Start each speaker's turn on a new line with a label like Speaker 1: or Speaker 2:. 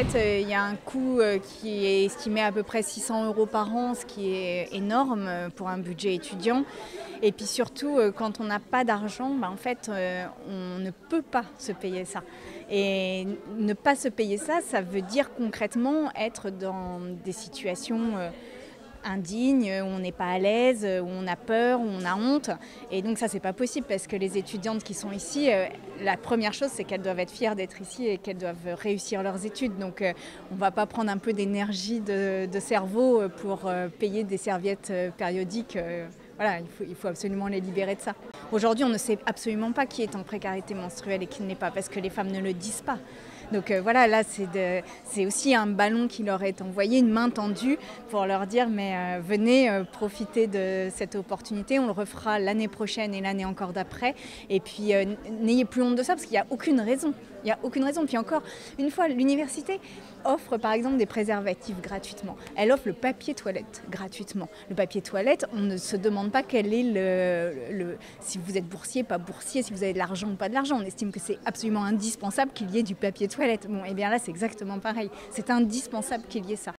Speaker 1: fait, il y a un coût qui est estimé à peu près 600 € par an, ce qui est énorme pour un budget étudiant. Et puis surtout, quand on n'a pas d'argent, en fait, on ne peut pas se payer ça. Et ne pas se payer ça, ça veut dire concrètement être dans des situations indignes, où on n'est pas à l'aise, où on a peur, où on a honte. Et donc ça, c'est pas possible parce que les étudiantes qui sont ici, la première chose, c'est qu'elles doivent être fières d'être ici et qu'elles doivent réussir leurs études. Donc on va pas prendre un peu d'énergie de cerveau pour payer des serviettes périodiques. Voilà, il faut absolument les libérer de ça. Aujourd'hui, on ne sait absolument pas qui est en précarité menstruelle et qui ne l'est pas parce que les femmes ne le disent pas. Donc voilà, là, c'est aussi un ballon qui leur est envoyé, une main tendue pour leur dire mais venez profiter de cette opportunité, on le refera l'année prochaine et l'année encore d'après. Et puis n'ayez plus honte de ça parce qu'il n'y a aucune raison. Il n'y a aucune raison. Puis encore, une fois, l'université offre par exemple des préservatifs gratuitement. Elle offre le papier toilette gratuitement. Le papier toilette, on ne se demande pas quel est si vous êtes boursier, pas boursier, si vous avez de l'argent ou pas de l'argent. On estime que c'est absolument indispensable qu'il y ait du papier toilette. Bon, et bien là, c'est exactement pareil. C'est indispensable qu'il y ait ça.